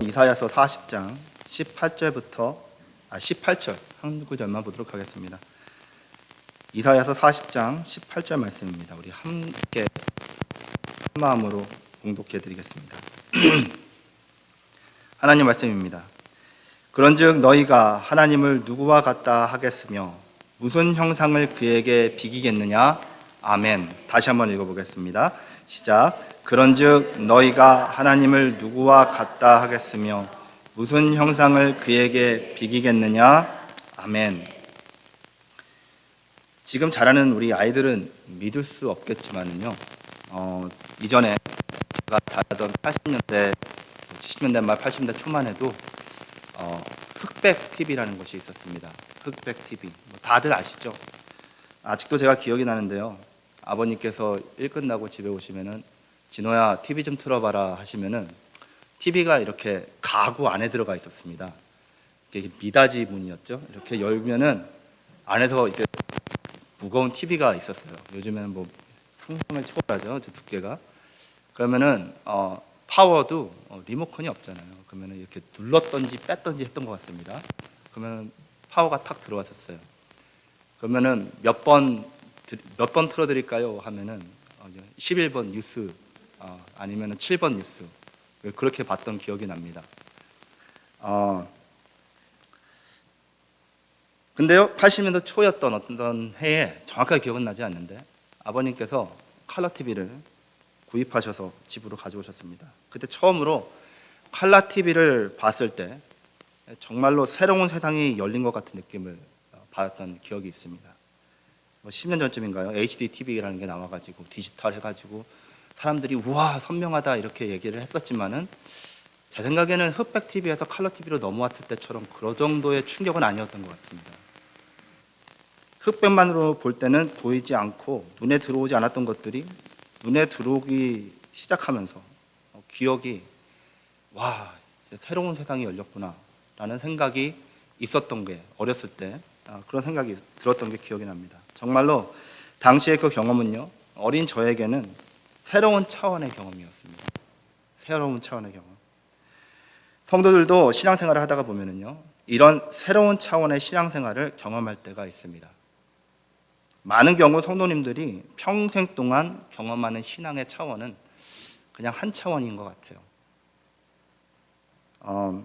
이사야서 40장 18절부터 18절 한 구절만 보도록 하겠습니다. 이사야서 40장 18절 말씀입니다. 우리 함께 한 마음으로 봉독해 드리겠습니다. 하나님 말씀입니다. 그런즉 너희가 하나님을 누구와 같다 하겠으며 무슨 형상을 그에게 비기겠느냐? 아멘. 다시 한번 읽어보겠습니다. 시작. 그런즉 너희가 하나님을 누구와 같다 하겠으며 무슨 형상을 그에게 비기겠느냐? 아멘. 지금 자라는 우리 아이들은 믿을 수 없겠지만요. 이전에 제가 자라던 80년대, 70년대 말 80년대 초만 해도 흑백 TV라는 것이 있었습니다. 흑백 TV. 다들 아시죠? 아직도 제가 기억이 나는데요. 아버님께서 일 끝나고 집에 오시면은 진호야 TV 좀 틀어봐라 하시면은 TV가 이렇게 가구 안에 들어가 있었습니다. 이게 미닫이 문이었죠. 이렇게 열면은 안에서 이제 무거운 TV가 있었어요. 요즘에는 뭐 상상을 초월하죠, 저 두께가. 그러면은 파워도 리모컨이 없잖아요. 그러면은 이렇게 눌렀던지 뺐던지 했던 것 같습니다. 그러면 파워가 탁 들어왔었어요. 그러면은 몇 번 틀어드릴까요? 하면은 11번 뉴스 아니면은 7번 뉴스 그렇게 봤던 기억이 납니다. 근데요, 80년대 초였던 어떤 해에 정확하게 기억은 나지 않는데 아버님께서 컬러 TV를 구입하셔서 집으로 가져오셨습니다. 그때 처음으로 컬러 TV를 봤을 때 정말로 새로운 세상이 열린 것 같은 느낌을 받았던 기억이 있습니다. 10년 전쯤인가요? HD TV라는 게 나와가지고 디지털 해가지고 사람들이 우와 선명하다 이렇게 얘기를 했었지만은 제 생각에는 흑백 TV에서 컬러 TV로 넘어왔을 때처럼 그런 정도의 충격은 아니었던 것 같습니다. 흑백만으로 볼 때는 보이지 않고 눈에 들어오지 않았던 것들이 눈에 들어오기 시작하면서 기억이 와 이제 새로운 세상이 열렸구나 라는 생각이 있었던 게 어렸을 때 그런 생각이 들었던 게 기억이 납니다. 정말로 당시의 그 경험은요, 어린 저에게는 새로운 차원의 경험이었습니다. 새로운 차원의 경험. 성도들도 신앙생활을 하다가 보면은요, 이런 새로운 차원의 신앙생활을 경험할 때가 있습니다. 많은 경우 성도님들이 평생 동안 경험하는 신앙의 차원은 그냥 한 차원인 것 같아요.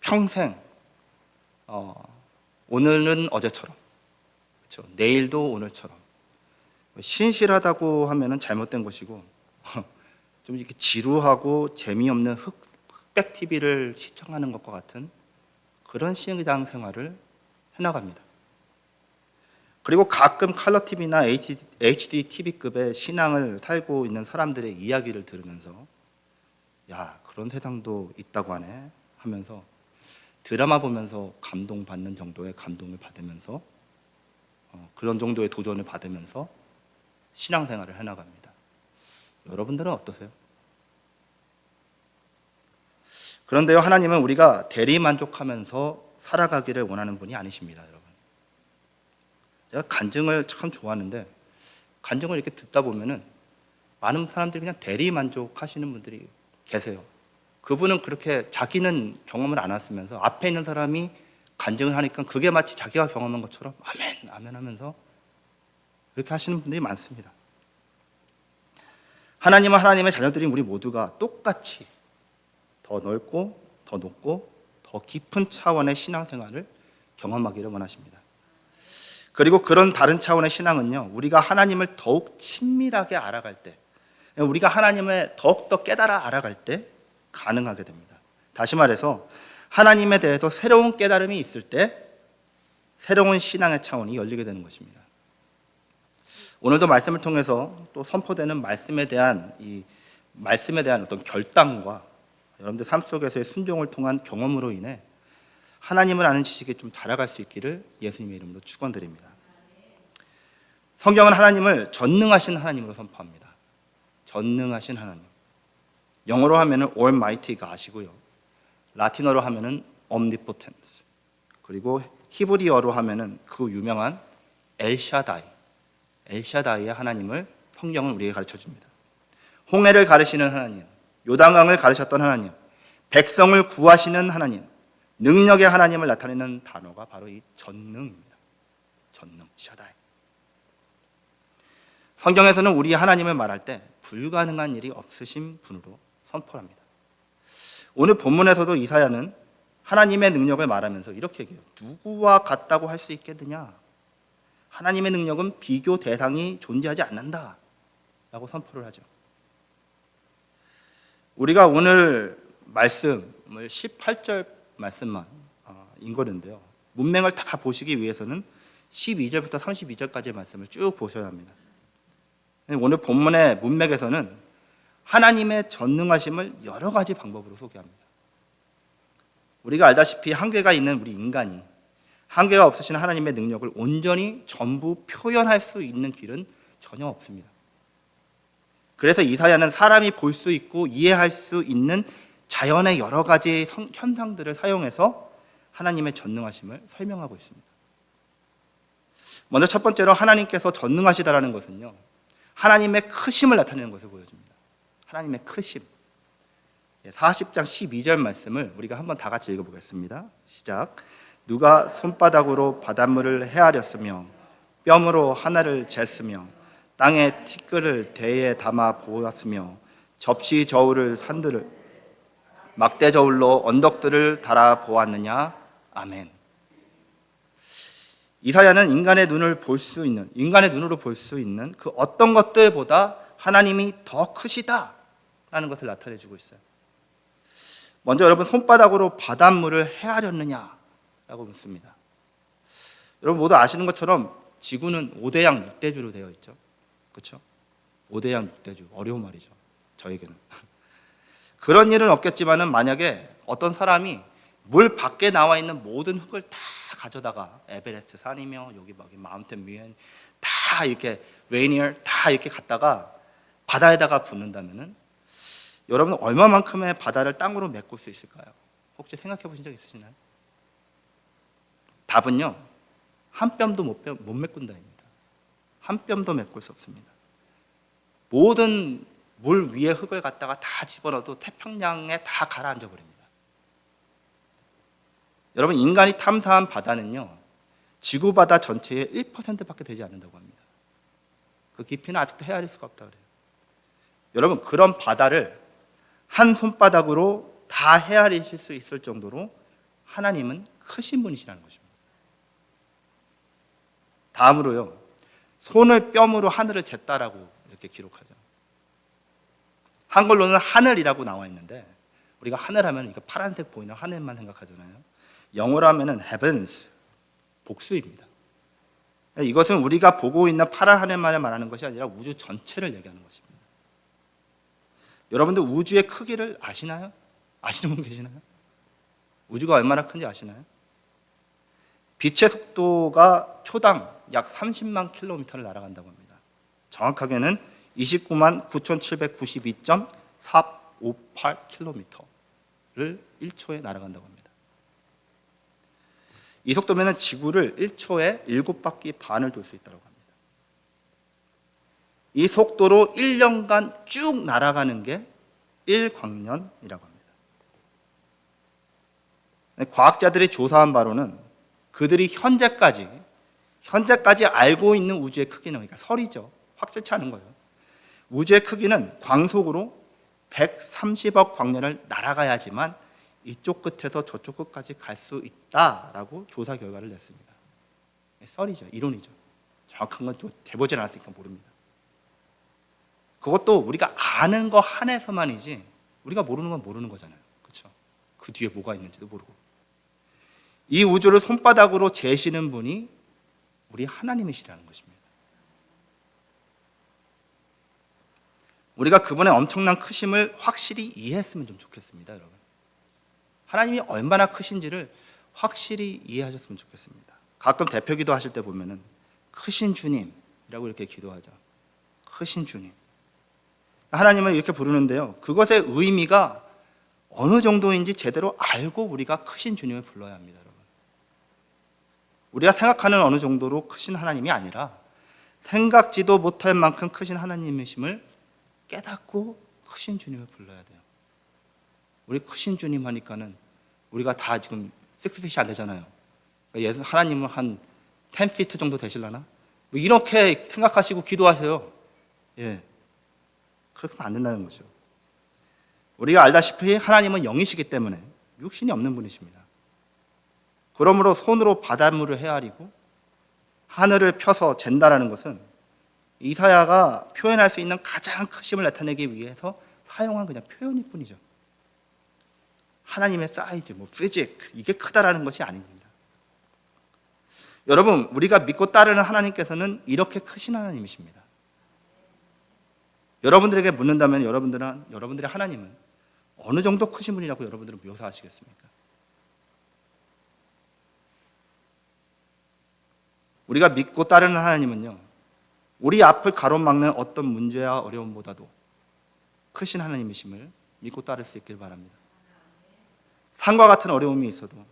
평생 오늘은 어제처럼, 그렇죠? 내일도 오늘처럼. 신실하다고 하면은 잘못된 것이고 좀 이렇게 지루하고 재미없는 흑백 TV를 시청하는 것과 같은 그런 신앙 생활을 해나갑니다. 그리고 가끔 컬러 TV나 HD TV급의 신앙을 살고 있는 사람들의 이야기를 들으면서 야, 그런 세상도 있다고 하네 하면서 드라마 보면서 감동받는 정도의 감동을 받으면서 그런 정도의 도전을 받으면서 신앙생활을 해나갑니다. 여러분들은 어떠세요? 그런데요, 하나님은 우리가 대리만족하면서 살아가기를 원하는 분이 아니십니다, 여러분. 제가 간증을 참 좋아하는데 간증을 이렇게 듣다 보면은 많은 사람들이 그냥 대리만족하시는 분들이 계세요. 그분은 그렇게 자기는 경험을 안 했으면서 앞에 있는 사람이 간증을 하니까 그게 마치 자기가 경험한 것처럼 아멘, 아멘 하면서 그렇게 하시는 분들이 많습니다. 하나님은 하나님의 자녀들인 우리 모두가 똑같이 더 넓고 더 높고 더 깊은 차원의 신앙생활을 경험하기를 원하십니다. 그리고 그런 다른 차원의 신앙은요, 우리가 하나님을 더욱 친밀하게 알아갈 때, 우리가 하나님을 더욱더 깨달아 알아갈 때 가능하게 됩니다. 다시 말해서 하나님에 대해서 새로운 깨달음이 있을 때 새로운 신앙의 차원이 열리게 되는 것입니다. 오늘도 말씀을 통해서 또 선포되는 말씀에 대한 어떤 결단과 여러분들 삶 속에서의 순종을 통한 경험으로 인해 하나님을 아는 지식에 좀 달아갈 수 있기를 예수님의 이름으로 축원드립니다. 성경은 하나님을 전능하신 하나님으로 선포합니다. 전능하신 하나님. 영어로 하면은 Almighty God이고요. 라틴어로 하면은 Omnipotence. 그리고 히브리어로 하면은 그 유명한 엘샤다이의 하나님을 성경은 우리에게 가르쳐 줍니다. 홍해를 가르시는 하나님, 요단강을 가르셨던 하나님, 백성을 구하시는 하나님, 능력의 하나님을 나타내는 단어가 바로 이 전능입니다. 전능, 샤다이. 성경에서는 우리 하나님을 말할 때 불가능한 일이 없으신 분으로 선포합니다. 오늘 본문에서도 이사야는 하나님의 능력을 말하면서 이렇게 얘기해요. 누구와 같다고 할 수 있겠느냐? 하나님의 능력은 비교 대상이 존재하지 않는다 라고 선포를 하죠. 우리가 오늘 말씀을 18절 말씀만 인거는데요, 문맥을 다 보시기 위해서는 12절부터 32절까지의 말씀을 쭉 보셔야 합니다. 오늘 본문의 문맥에서는 하나님의 전능하심을 여러 가지 방법으로 소개합니다. 우리가 알다시피 한계가 있는 우리 인간이 한계가 없으신 하나님의 능력을 온전히 전부 표현할 수 있는 길은 전혀 없습니다. 그래서 이사야는 사람이 볼 수 있고 이해할 수 있는 자연의 여러 가지 현상들을 사용해서 하나님의 전능하심을 설명하고 있습니다. 먼저 첫 번째로 하나님께서 전능하시다라는 것은요, 하나님의 크심을 나타내는 것을 보여줍니다. 하나님의 크심. 40장 12절 말씀을 우리가 한번 다 같이 읽어보겠습니다. 시작. 누가 손바닥으로 바닷물을 헤아렸으며 뼘으로 하늘을 쟀으며 땅에 티끌을 대에 담아 보았으며 접시 저울을 산들을 막대 저울로 언덕들을 달아 보았느냐. 아멘. 이사야는 인간의 눈으로 볼 수 있는 그 어떤 것들보다 하나님이 더 크시다라는 것을 나타내주고 있어요. 먼저 여러분, 손바닥으로 바닷물을 헤아렸느냐라고 묻습니다. 여러분 모두 아시는 것처럼 지구는 5대양 6대주로 되어 있죠. 그렇죠? 5대양 6대주, 어려운 말이죠, 저에게는. 그런 일은 없겠지만은 만약에 어떤 사람이 물 밖에 나와 있는 모든 흙을 다 가져다가 에베레스트 산이며 여기 마운틴 뮤엔 다 이렇게 레이니얼 다 이렇게 갖다가 바다에다가 붓는다면은 여러분 얼마만큼의 바다를 땅으로 메꿀 수 있을까요? 혹시 생각해 보신 적 있으시나요? 답은요, 한 뼘도 못 메꾼다입니다. 한 뼘도 메꿀 수 없습니다. 모든 물 위에 흙을 갖다가 다 집어넣어도 태평양에 다 가라앉아 버립니다. 여러분, 인간이 탐사한 바다는요, 지구 바다 전체의 1%밖에 되지 않는다고 합니다. 그 깊이는 아직도 헤아릴 수가 없다고 그래요. 여러분, 그런 바다를 한 손바닥으로 다 헤아리실 수 있을 정도로 하나님은 크신 분이시라는 것입니다. 다음으로요, 손을 뼘으로 하늘을 쟀다라고 이렇게 기록하죠. 한글로는 하늘이라고 나와 있는데 우리가 하늘 하면 이거 파란색 보이는 하늘만 생각하잖아요. 영어로 하면은 heavens, 복수입니다. 이것은 우리가 보고 있는 파란 하늘만을 말하는 것이 아니라 우주 전체를 얘기하는 것입니다. 여러분들 우주의 크기를 아시나요? 아시는 분 계시나요? 우주가 얼마나 큰지 아시나요? 빛의 속도가 초당 약 30만 킬로미터를 날아간다고 합니다. 정확하게는 29만 9,792.458 킬로미터를 1초에 날아간다고 합니다. 이 속도면 지구를 1초에 7바퀴 반을 돌 수 있다고 합니다. 이 속도로 1년간 쭉 날아가는 게 1광년이라고 합니다. 과학자들이 조사한 바로는 그들이 현재까지 알고 있는 우주의 크기는, 그러니까 설이죠, 확실치 않은 거예요. 우주의 크기는 광속으로 130억 광년을 날아가야지만 이쪽 끝에서 저쪽 끝까지 갈 수 있다라고 조사 결과를 냈습니다. 썰이죠, 이론이죠. 정확한 건 또 돼보진 않았으니까 모릅니다. 그것도 우리가 아는 거 한해서만이지 우리가 모르는 건 모르는 거잖아요. 그렇죠? 그 뒤에 뭐가 있는지도 모르고. 이 우주를 손바닥으로 재시는 분이 우리 하나님이시라는 것입니다. 우리가 그분의 엄청난 크심을 확실히 이해했으면 좀 좋겠습니다, 여러분. 하나님이 얼마나 크신지를 확실히 이해하셨으면 좋겠습니다. 가끔 대표기도 하실 때 보면은 크신 주님이라고 이렇게 기도하죠. 크신 주님. 하나님을 이렇게 부르는데요, 그것의 의미가 어느 정도인지 제대로 알고 우리가 크신 주님을 불러야 합니다, 여러분. 우리가 생각하는 어느 정도로 크신 하나님이 아니라 생각지도 못할 만큼 크신 하나님이심을 깨닫고 크신 주님을 불러야 돼요. 우리 크신 주님 하니까는 우리가 다 지금 6핏이 안 되잖아요. 하나님은 한 10피트 정도 되실라나? 뭐 이렇게 생각하시고 기도하세요. 예, 그렇게 하면 안 된다는 거죠. 우리가 알다시피 하나님은 영이시기 때문에 육신이 없는 분이십니다. 그러므로 손으로 바닷물을 헤아리고 하늘을 펴서 잰다라는 것은 이사야가 표현할 수 있는 가장 크심을 나타내기 위해서 사용한 그냥 표현일 뿐이죠. 하나님의 사이즈, 피직, 이게 크다라는 것이 아닙니다. 여러분, 우리가 믿고 따르는 하나님께서는 이렇게 크신 하나님이십니다. 여러분들에게 묻는다면 여러분들의 하나님은 어느 정도 크신 분이라고 여러분들은 묘사하시겠습니까? 우리가 믿고 따르는 하나님은요, 우리 앞을 가로막는 어떤 문제와 어려움보다도 크신 하나님이심을 믿고 따를 수 있길 바랍니다. 산과 같은 어려움이 있어도,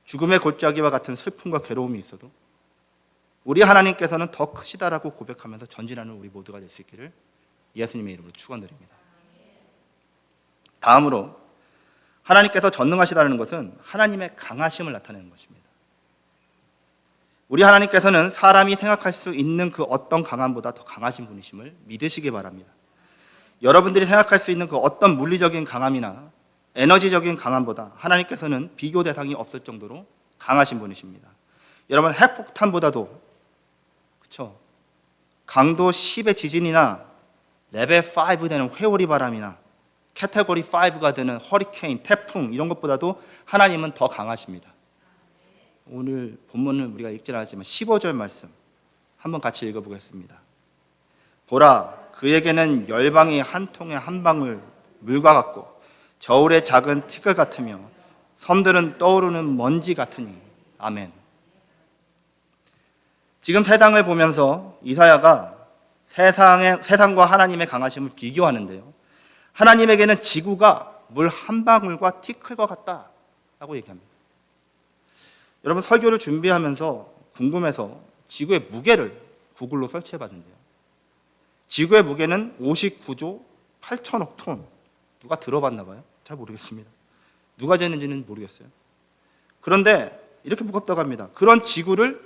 죽음의 골짜기와 같은 슬픔과 괴로움이 있어도 우리 하나님께서는 더 크시다라고 고백하면서 전진하는 우리 모두가 될 수 있기를 예수님의 이름으로 축원드립니다. 다음으로 하나님께서 전능하시다는 것은 하나님의 강하심을 나타내는 것입니다. 우리 하나님께서는 사람이 생각할 수 있는 그 어떤 강함보다 더 강하신 분이심을 믿으시기 바랍니다. 여러분들이 생각할 수 있는 그 어떤 물리적인 강함이나 에너지적인 강함보다 하나님께서는 비교 대상이 없을 정도로 강하신 분이십니다. 여러분, 핵폭탄보다도 그렇죠? 강도 10의 지진이나 레벨 5 되는 회오리 바람이나 캐테고리 5가 되는 허리케인, 태풍 이런 것보다도 하나님은 더 강하십니다. 오늘 본문은 우리가 읽지는 않았지만 15절 말씀 한번 같이 읽어보겠습니다. 보라, 그에게는 열방이 한 통에 한 방울 물과 같고 저울의 작은 티끌 같으며 섬들은 떠오르는 먼지 같으니. 아멘. 지금 세상을 보면서 이사야가 세상과 하나님의 강하심을 비교하는데요, 하나님에게는 지구가 물 한 방울과 티끌과 같다라고 얘기합니다. 여러분, 설교를 준비하면서 궁금해서 지구의 무게를 구글로 설치해봤는데요, 지구의 무게는 59조 8천억 톤. 누가 들어봤나 봐요? 잘 모르겠습니다. 누가 쟀는지는 모르겠어요. 그런데 이렇게 무겁다고 합니다. 그런 지구를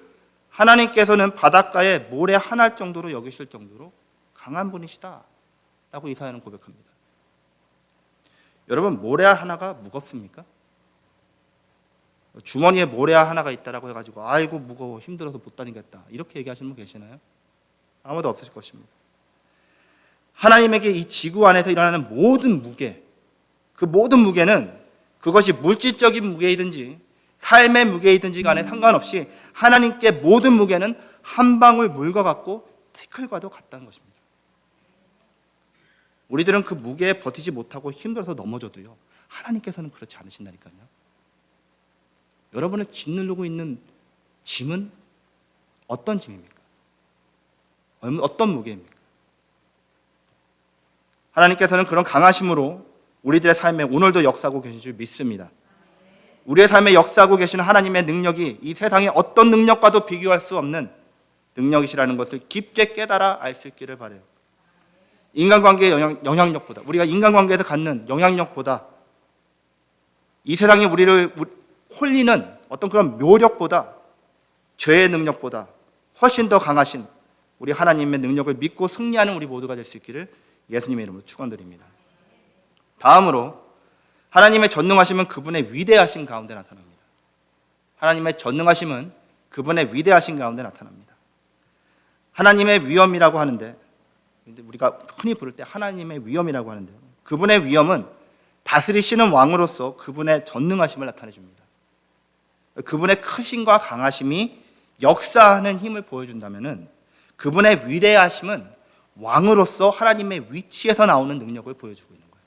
하나님께서는 바닷가에 모래 한 알 정도로 여기실 정도로 강한 분이시다 라고 이사야는 고백합니다. 여러분, 모래 하나가 무겁습니까? 주머니에 모래 하나가 있다라고 해가지고 아이고 무거워 힘들어서 못 다니겠다 이렇게 얘기하시는 분 계시나요? 아무도 없으실 것입니다. 하나님에게 이 지구 안에서 일어나는 모든 무게, 그 모든 무게는 그것이 물질적인 무게이든지 삶의 무게이든지 간에 상관없이 하나님께 모든 무게는 한 방울 물과 같고 티끌과도 같다는 것입니다. 우리들은 그 무게에 버티지 못하고 힘들어서 넘어져도요, 하나님께서는 그렇지 않으신다니까요. 여러분을 짓누르고 있는 짐은 어떤 짐입니까? 어떤 무게입니까? 하나님께서는 그런 강하심으로 우리들의 삶에 오늘도 역사하고 계신 줄 믿습니다. 우리의 삶에 역사하고 계시는 하나님의 능력이 이 세상의 어떤 능력과도 비교할 수 없는 능력이시라는 것을 깊게 깨달아 알 수 있기를 바라요. 인간관계의 영향력보다, 우리가 인간관계에서 갖는 영향력보다, 이 세상에 우리를 홀리는 어떤 그런 묘력보다, 죄의 능력보다 훨씬 더 강하신 우리 하나님의 능력을 믿고 승리하는 우리 모두가 될 수 있기를 예수님의 이름으로 축원드립니다. 다음으로 하나님의 전능하심은 그분의 위대하신 가운데 나타납니다. 하나님의 전능하심은 그분의 위대하신 가운데 나타납니다. 하나님의 위엄이라고 하는데, 우리가 흔히 부를 때 하나님의 위엄이라고 하는데요, 그분의 위엄은 다스리시는 왕으로서 그분의 전능하심을 나타내 줍니다. 그분의 크심과 강하심이 역사하는 힘을 보여준다면 그분의 위대하심은 왕으로서 하나님의 위치에서 나오는 능력을 보여주고 있는 거예요.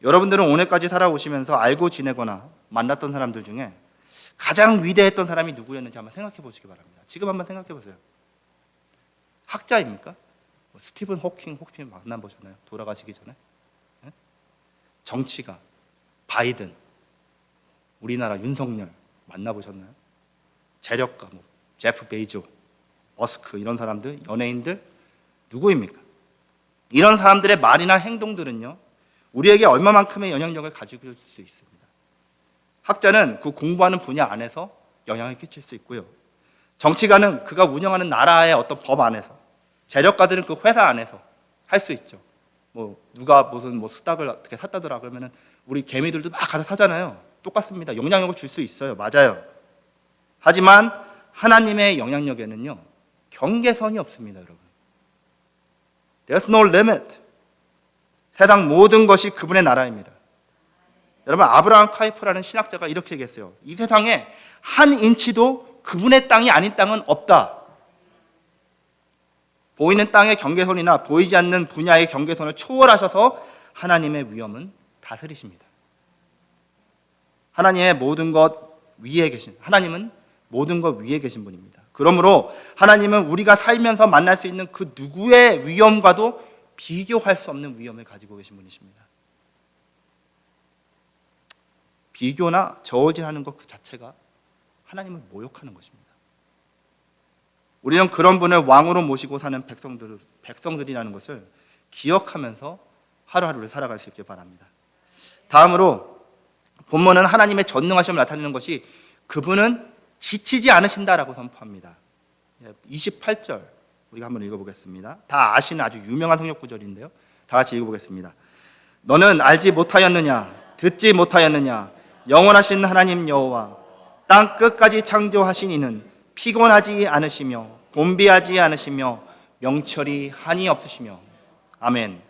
여러분들은 오늘까지 살아오시면서 알고 지내거나 만났던 사람들 중에 가장 위대했던 사람이 누구였는지 한번 생각해 보시기 바랍니다. 지금 한번 생각해 보세요. 학자입니까? 스티븐 호킹 혹시 만나보셨나요? 돌아가시기 전에? 네? 정치가 바이든, 우리나라 윤석열 만나보셨나요? 재력가 제프 베이조, 머스크 이런 사람들, 연예인들 누구입니까? 이런 사람들의 말이나 행동들은요, 우리에게 얼마만큼의 영향력을 가지고 있을 수 있습니다. 학자는 그 공부하는 분야 안에서 영향을 끼칠 수 있고요. 정치가는 그가 운영하는 나라의 어떤 법 안에서, 재력가들은 그 회사 안에서 할 수 있죠. 누가 무슨 수탉을 어떻게 샀다더라 그러면은 우리 개미들도 막 가서 사잖아요. 똑같습니다. 영향력을 줄 수 있어요. 맞아요. 하지만 하나님의 영향력에는요, 경계선이 없습니다, 여러분. There's no limit. 세상 모든 것이 그분의 나라입니다. 여러분, 아브라함 카이프라는 신학자가 이렇게 얘기했어요. 이 세상에 한 인치도 그분의 땅이 아닌 땅은 없다. 보이는 땅의 경계선이나 보이지 않는 분야의 경계선을 초월하셔서 하나님의 위엄은 다스리십니다. 하나님은 모든 것 위에 계신 분입니다. 그러므로 하나님은 우리가 살면서 만날 수 있는 그 누구의 위엄과도 비교할 수 없는 위엄을 가지고 계신 분이십니다. 비교나 저울질하는 것 그 자체가 하나님을 모욕하는 것입니다. 우리는 그런 분을 왕으로 모시고 사는 백성들이라는 것을 기억하면서 하루하루를 살아갈 수 있길 바랍니다. 다음으로 본문은 하나님의 전능하심을 나타내는 것이 그분은 지치지 않으신다라고 선포합니다. 28절 우리가 한번 읽어보겠습니다. 다 아시는 아주 유명한 성역 구절인데요. 다 같이 읽어보겠습니다. 너는 알지 못하였느냐? 듣지 못하였느냐? 영원하신 하나님 여호와 땅 끝까지 창조하신 이는 피곤하지 않으시며 곤비하지 않으시며 명철이 한이 없으시며. 아멘.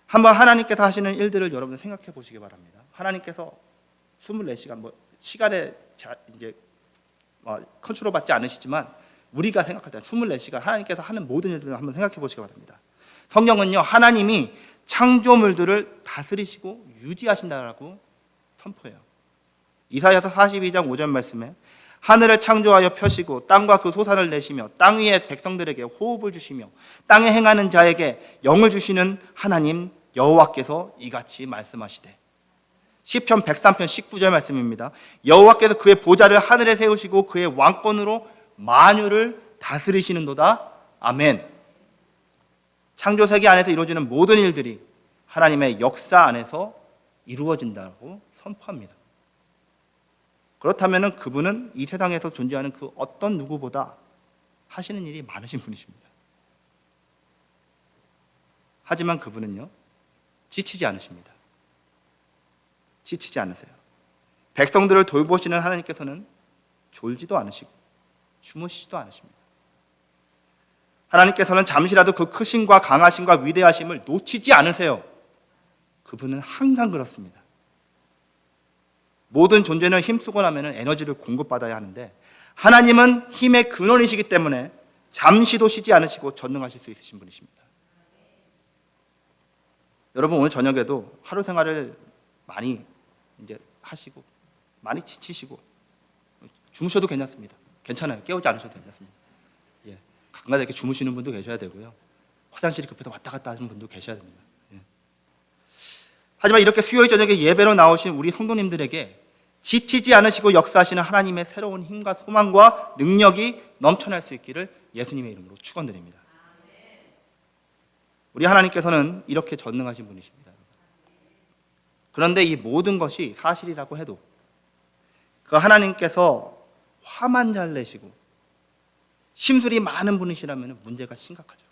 한번 하나님께서 하시는 일들을 여러분 생각해 보시기 바랍니다. 하나님께서 24시간 시간에 이제 컨트롤 받지 않으시지만 우리가 생각할 때 24시간 하나님께서 하는 모든 일들을 한번 생각해 보시기 바랍니다. 성경은요, 하나님이 창조물들을 다스리시고 유지하신다라고 선포해요. 이사야서 42장 5절 말씀에 하늘을 창조하여 펴시고 땅과 그 소산을 내시며 땅 위의 백성들에게 호흡을 주시며 땅에 행하는 자에게 영을 주시는 하나님 여호와께서 이같이 말씀하시되. 시편 103편 19절 말씀입니다. 여호와께서 그의 보좌를 하늘에 세우시고 그의 왕권으로 만유를 다스리시는도다. 아멘. 창조세계 안에서 이루어지는 모든 일들이 하나님의 역사 안에서 이루어진다고 선포합니다. 그렇다면 그분은 이 세상에서 존재하는 그 어떤 누구보다 하시는 일이 많으신 분이십니다. 하지만 그분은요, 지치지 않으십니다. 지치지 않으세요. 백성들을 돌보시는 하나님께서는 졸지도 않으시고 주무시지도 않으십니다. 하나님께서는 잠시라도 그 크심과 강하심과 위대하심을 놓치지 않으세요. 그분은 항상 그렇습니다. 모든 존재는 힘쓰고 나면 에너지를 공급받아야 하는데 하나님은 힘의 근원이시기 때문에 잠시도 쉬지 않으시고 전능하실 수 있으신 분이십니다. 여러분, 오늘 저녁에도 하루 생활을 많이 이제 하시고 많이 지치시고 주무셔도 괜찮아요. 깨우지 않으셔도 괜찮습니다. 가끔가다 이렇게 주무시는 분도 계셔야 되고요. 화장실이 급해서 왔다 갔다 하시는 분도 계셔야 됩니다. 하지만 이렇게 수요일 저녁에 예배로 나오신 우리 성도님들에게 지치지 않으시고 역사하시는 하나님의 새로운 힘과 소망과 능력이 넘쳐날 수 있기를 예수님의 이름으로 축원드립니다. 우리 하나님께서는 이렇게 전능하신 분이십니다. 그런데 이 모든 것이 사실이라고 해도 그 하나님께서 화만 잘 내시고 심술이 많은 분이시라면 문제가 심각하죠.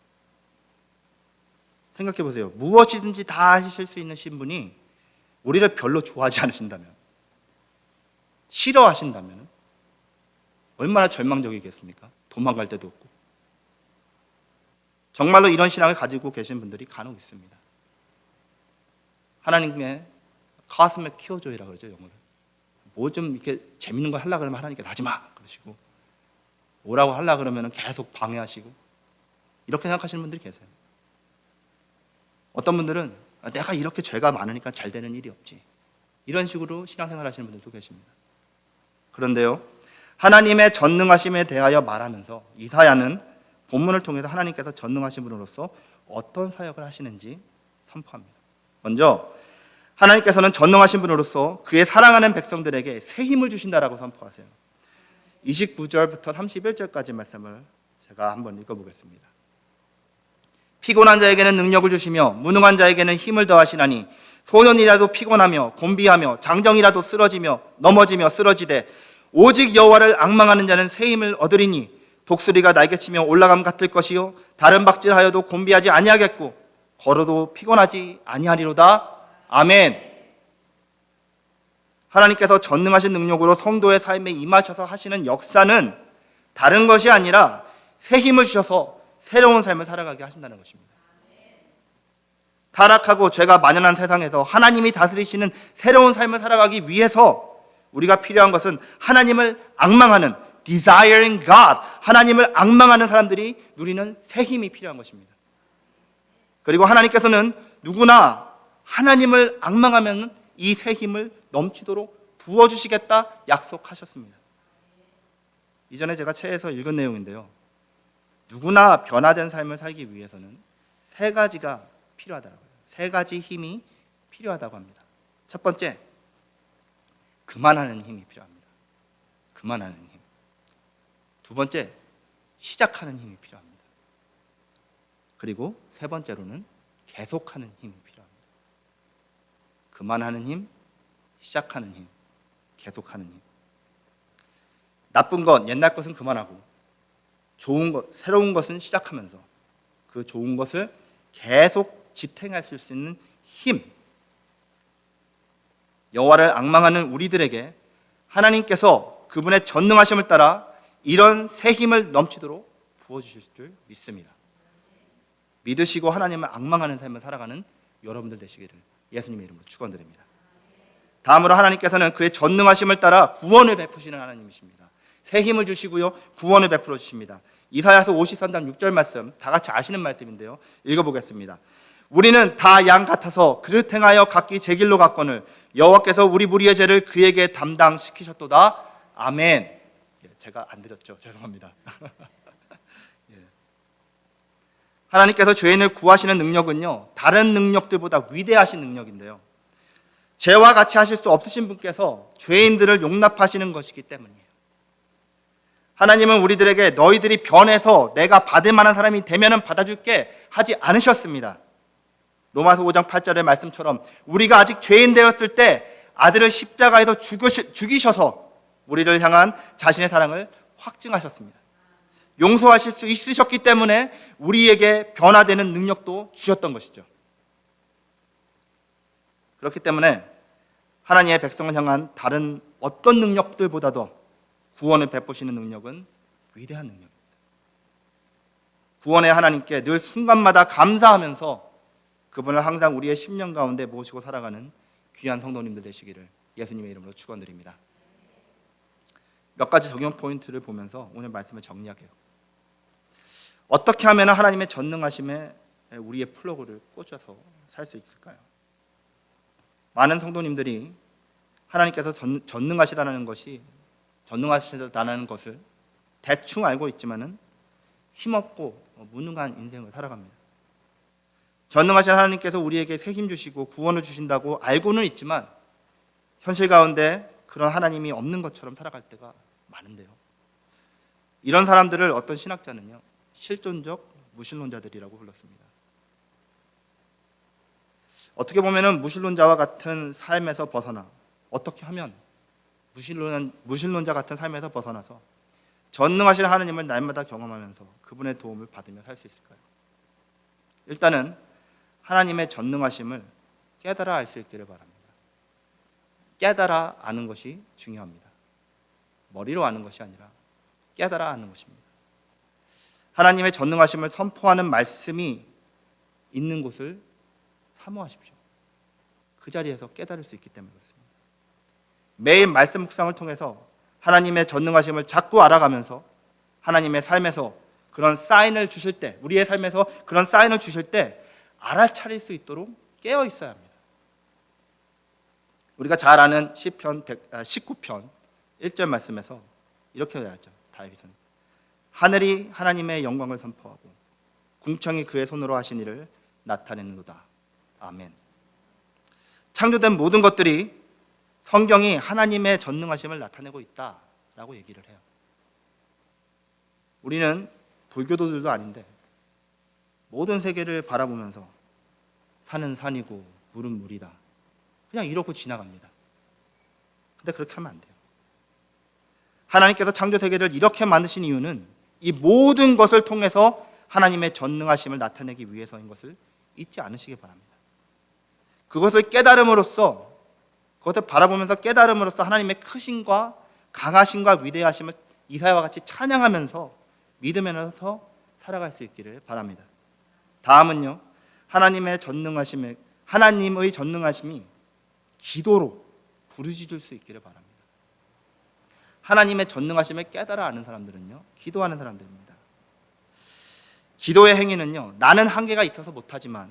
생각해 보세요. 무엇이든지 다 하실 수 있는 신분이 우리를 별로 좋아하지 않으신다면, 싫어하신다면 얼마나 절망적이겠습니까? 도망갈 데도 없고. 정말로 이런 신앙을 가지고 계신 분들이 간혹 있습니다. 하나님의 가슴에 키워줘이라고 그러죠, 영어로. 뭐 좀 이렇게 재밌는 거 하려고 그러면 하나님께 하지 마 그러시고, 뭐라고 하려고 그러면 계속 방해하시고, 이렇게 생각하시는 분들이 계세요. 어떤 분들은 내가 이렇게 죄가 많으니까 잘 되는 일이 없지, 이런 식으로 신앙생활 하시는 분들도 계십니다. 그런데요, 하나님의 전능하심에 대하여 말하면서 이사야는 본문을 통해서 하나님께서 전능하신 분으로서 어떤 사역을 하시는지 선포합니다. 먼저 하나님께서는 전능하신 분으로서 그의 사랑하는 백성들에게 새 힘을 주신다라고 선포하세요. 29절부터 31절까지 말씀을 제가 한번 읽어보겠습니다. 피곤한 자에게는 능력을 주시며 무능한 자에게는 힘을 더하시나니 소년이라도 피곤하며 곤비하며 장정이라도 쓰러지며 넘어지며 쓰러지되 오직 여호와를 앙망하는 자는 새 힘을 얻으리니 독수리가 날개치며 올라감 같을 것이요 다른 박질하여도 곤비하지 아니하겠고 걸어도 피곤하지 아니하리로다. 아멘. 하나님께서 전능하신 능력으로 성도의 삶에 임하셔서 하시는 역사는 다른 것이 아니라 새 힘을 주셔서 새로운 삶을 살아가게 하신다는 것입니다. 타락하고 죄가 만연한 세상에서 하나님이 다스리시는 새로운 삶을 살아가기 위해서 우리가 필요한 것은 하나님을 앙망하는 desiring God, 하나님을 앙망하는 사람들이 누리는 새 힘이 필요한 것입니다. 그리고 하나님께서는 누구나 하나님을 앙망하면 이 새 힘을 넘치도록 부어주시겠다 약속하셨습니다. 이전에 제가 책에서 읽은 내용인데요. 누구나 변화된 삶을 살기 위해서는 세 가지가 필요하다고요. 세 가지 힘이 필요하다고 합니다. 첫 번째, 그만하는 힘이 필요합니다. 그만하는 힘. 두 번째, 시작하는 힘이 필요합니다. 그리고 세 번째로는 계속하는 힘이 필요합니다. 그만하는 힘, 시작하는 힘, 계속하는 힘. 나쁜 것, 옛날 것은 그만하고 좋은 것, 새로운 것은 시작하면서 그 좋은 것을 계속 지탱하실 수 있는 힘. 여호와를 앙망하는 우리들에게 하나님께서 그분의 전능하심을 따라 이런 새 힘을 넘치도록 부어주실 줄 믿습니다. 믿으시고 하나님을 앙망하는 삶을 살아가는 여러분들 되시기를 예수님의 이름으로 축원드립니다. 다음으로 하나님께서는 그의 전능하심을 따라 구원을 베푸시는 하나님이십니다. 새 힘을 주시고요, 구원을 베풀어 주십니다. 이사야서 53장 6절 말씀, 다 같이 아시는 말씀인데요, 읽어보겠습니다. 우리는 다 양 같아서 그릇 행하여 각기 제 길로 갔거늘 여호와께서 우리 무리의 죄를 그에게 담당시키셨도다. 아멘. 제가 안 드렸죠, 죄송합니다. 하나님께서 죄인을 구하시는 능력은요, 다른 능력들보다 위대하신 능력인데요, 죄와 같이 하실 수 없으신 분께서 죄인들을 용납하시는 것이기 때문이에요. 하나님은 우리들에게 너희들이 변해서 내가 받을 만한 사람이 되면은 받아줄게 하지 않으셨습니다. 로마서 5장 8절의 말씀처럼 우리가 아직 죄인 되었을 때 아들을 십자가에서 죽이셔서 우리를 향한 자신의 사랑을 확증하셨습니다. 용서하실 수 있으셨기 때문에 우리에게 변화되는 능력도 주셨던 것이죠. 그렇기 때문에 하나님의 백성을 향한 다른 어떤 능력들보다도 구원을 베푸시는 능력은 위대한 능력입니다. 구원의 하나님께 늘 순간마다 감사하면서 그분을 항상 우리의 심령 가운데 모시고 살아가는 귀한 성도님들 되시기를 예수님의 이름으로 축원드립니다. 몇 가지 적용 포인트를 보면서 오늘 말씀을 정리할게요. 어떻게 하면 하나님의 전능하심에 우리의 플러그를 꽂아서 살 수 있을까요? 많은 성도님들이 하나님께서 전능하시다는 것을 대충 알고 있지만은 힘없고 무능한 인생을 살아갑니다. 전능하신 하나님께서 우리에게 새 힘 주시고 구원을 주신다고 알고는 있지만 현실 가운데 그런 하나님이 없는 것처럼 살아갈 때가 많은데요. 이런 사람들을 어떤 신학자는요, 실존적 무신론자들이라고 불렀습니다. 어떻게 보면은 무신론자와 같은 삶에서 벗어나, 어떻게 하면 무신론자 같은 삶에서 벗어나서 전능하신 하나님을 날마다 경험하면서 그분의 도움을 받으며 살 수 있을까요? 일단은 하나님의 전능하심을 깨달아 알 수 있기를 바랍니다. 깨달아 아는 것이 중요합니다. 머리로 아는 것이 아니라 깨달아 아는 것입니다. 하나님의 전능하심을 선포하는 말씀이 있는 곳을 사모하십시오. 그 자리에서 깨달을 수 있기 때문에 그렇습니다. 매일 말씀 묵상을 통해서 하나님의 전능하심을 자꾸 알아가면서 하나님의 삶에서 그런 사인을 주실 때, 우리의 삶에서 그런 사인을 주실 때 알아차릴 수 있도록 깨어 있어야 합니다. 우리가 잘 아는 시편 19편 1절 말씀에서 이렇게 나왔죠. 다윗은 하늘이 하나님의 영광을 선포하고 궁창이 그의 손으로 하신 일을 나타내는도다. 아멘. 창조된 모든 것들이 성경이 하나님의 전능하심을 나타내고 있다라고 얘기를 해요. 우리는 불교도들도 아닌데 모든 세계를 바라보면서 산은 산이고 물은 물이다, 그냥 이러고 지나갑니다. 근데 그렇게 하면 안 돼요. 하나님께서 창조 세계를 이렇게 만드신 이유는 이 모든 것을 통해서 하나님의 전능하심을 나타내기 위해서인 것을 잊지 않으시기 바랍니다. 그것을 깨달음으로써, 그것을 바라보면서 깨달음으로써 하나님의 크심과 강하심과 위대하심을 이사야와 같이 찬양하면서 믿으면서 살아갈 수 있기를 바랍니다. 다음은요, 하나님의 전능하심이 기도로 부르짖을 수 있기를 바랍니다. 하나님의 전능하심을 깨달아 아는 사람들은요, 기도하는 사람들입니다. 기도의 행위는요, 나는 한계가 있어서 못하지만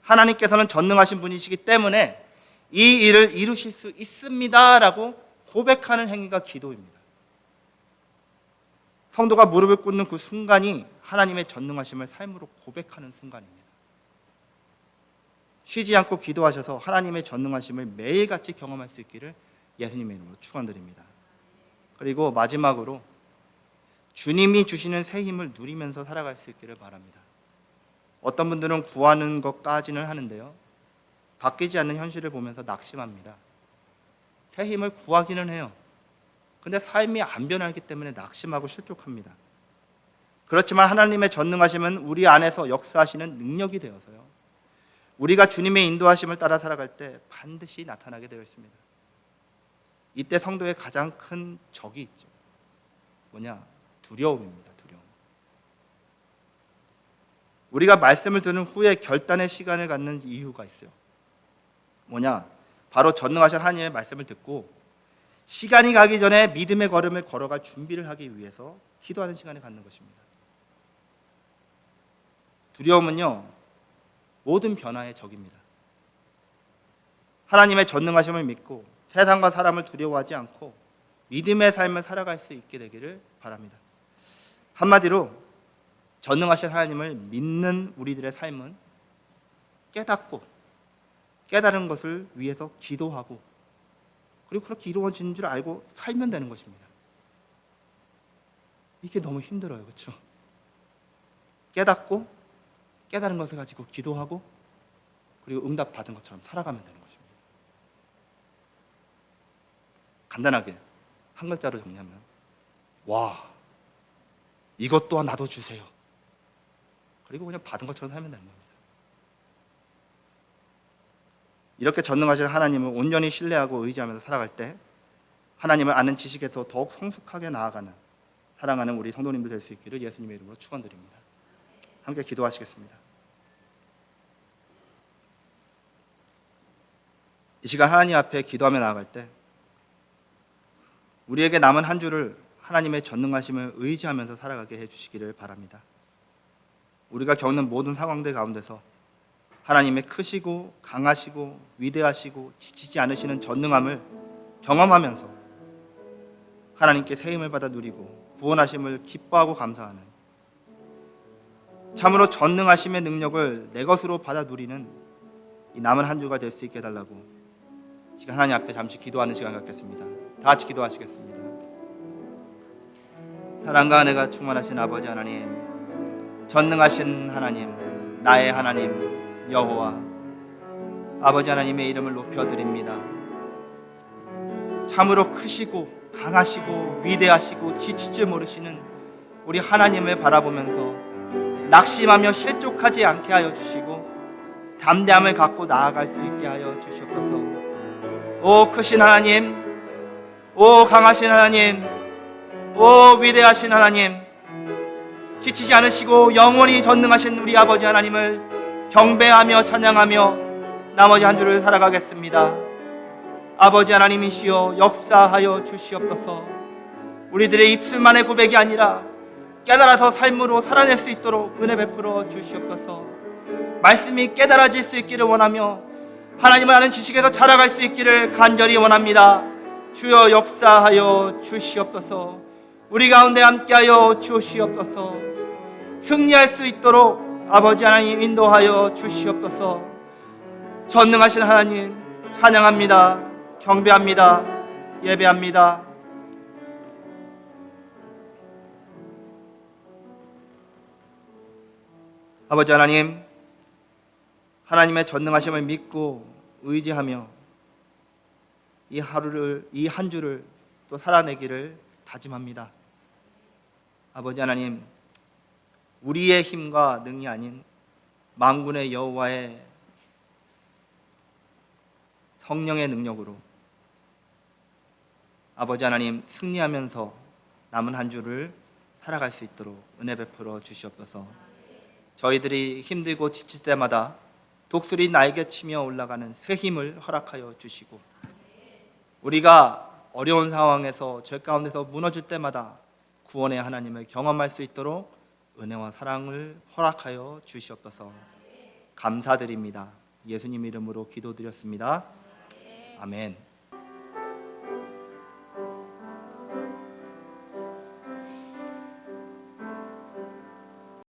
하나님께서는 전능하신 분이시기 때문에 이 일을 이루실 수 있습니다라고 고백하는 행위가 기도입니다. 성도가 무릎을 꿇는 그 순간이 하나님의 전능하심을 삶으로 고백하는 순간입니다. 쉬지 않고 기도하셔서 하나님의 전능하심을 매일같이 경험할 수 있기를 예수님의 이름으로 축원드립니다. 그리고 마지막으로 주님이 주시는 새 힘을 누리면서 살아갈 수 있기를 바랍니다. 어떤 분들은 구하는 것까지는 하는데요, 바뀌지 않는 현실을 보면서 낙심합니다. 새 힘을 구하기는 해요. 근데 삶이 안 변하기 때문에 낙심하고 실족합니다. 그렇지만 하나님의 전능하심은 우리 안에서 역사하시는 능력이 되어서요, 우리가 주님의 인도하심을 따라 살아갈 때 반드시 나타나게 되어 있습니다. 이때 성도의 가장 큰 적이 있죠. 뭐냐? 두려움입니다. 두려움. 우리가 말씀을 듣는 후에 결단의 시간을 갖는 이유가 있어요. 뭐냐? 바로 전능하신 하나님의 말씀을 듣고 시간이 가기 전에 믿음의 걸음을 걸어갈 준비를 하기 위해서 기도하는 시간을 갖는 것입니다. 두려움은요, 모든 변화의 적입니다. 하나님의 전능하심을 믿고 세상과 사람을 두려워하지 않고 믿음의 삶을 살아갈 수 있게 되기를 바랍니다. 한마디로 전능하신 하나님을 믿는 우리들의 삶은 깨닫고 깨달은 것을 위해서 기도하고 그리고 그렇게 이루어지는 줄 알고 살면 되는 것입니다. 이게 너무 힘들어요. 그렇죠? 깨닫고 깨달은 것을 가지고 기도하고 그리고 응답 받은 것처럼 살아가면 되는 것입니다. 간단하게 한 글자로 정리하면, 와, 이것 또한 나도 주세요. 그리고 그냥 받은 것처럼 살면 되는 겁니다. 이렇게 전능하신 하나님을 온전히 신뢰하고 의지하면서 살아갈 때 하나님을 아는 지식에서 더욱 성숙하게 나아가는 사랑하는 우리 성도님들 될 수 있기를 예수님의 이름으로 축원드립니다. 함께 기도하시겠습니다. 이 시간 하나님 앞에 기도하며 나아갈 때 우리에게 남은 한 주를 하나님의 전능하심을 의지하면서 살아가게 해주시기를 바랍니다. 우리가 겪는 모든 상황들 가운데서 하나님의 크시고 강하시고 위대하시고 지치지 않으시는 전능함을 경험하면서 하나님께 새 힘을 받아 누리고 구원하심을 기뻐하고 감사하는, 참으로 전능하심의 능력을 내 것으로 받아 누리는 이 남은 한 주가 될 수 있게 해달라고 지금 하나님 앞에 잠시 기도하는 시간 갖겠습니다. 다 같이 기도하시겠습니다. 사랑과 은혜가 충만하신 아버지 하나님, 전능하신 하나님, 나의 하나님 여호와 아버지 하나님의 이름을 높여드립니다. 참으로 크시고 강하시고 위대하시고 지칠 줄 모르시는 우리 하나님을 바라보면서 낙심하며 실족하지 않게 하여 주시고 담대함을 갖고 나아갈 수 있게 하여 주시옵소서. 오 크신 하나님, 오 강하신 하나님, 오 위대하신 하나님, 지치지 않으시고 영원히 전능하신 우리 아버지 하나님을 경배하며 찬양하며 나머지 한 주를 살아가겠습니다. 아버지 하나님이시여 역사하여 주시옵소서. 우리들의 입술만의 고백이 아니라 깨달아서 삶으로 살아낼 수 있도록 은혜 베풀어 주시옵소서. 말씀이 깨달아질 수 있기를 원하며 하나님을 아는 지식에서 자라갈 수 있기를 간절히 원합니다. 주여 역사하여 주시옵소서. 우리 가운데 함께하여 주시옵소서. 승리할 수 있도록 아버지 하나님 인도하여 주시옵소서. 전능하신 하나님 찬양합니다. 경배합니다. 예배합니다. 아버지 하나님, 하나님의 전능하심을 믿고 의지하며 이 한 주를 또 살아내기를 다짐합니다. 아버지 하나님, 우리의 힘과 능이 아닌 만군의 여호와의 성령의 능력으로 아버지 하나님 승리하면서 남은 한 주를 살아갈 수 있도록 은혜 베풀어 주시옵소서. 저희들이 힘들고 지칠 때마다 독수리 날개 치며 올라가는 새 힘을 허락하여 주시고, 우리가 어려운 상황에서 죄 가운데서 무너질 때마다 구원의 하나님을 경험할 수 있도록 은혜와 사랑을 허락하여 주시옵소서. 감사드립니다. 예수님 이름으로 기도드렸습니다. 아멘.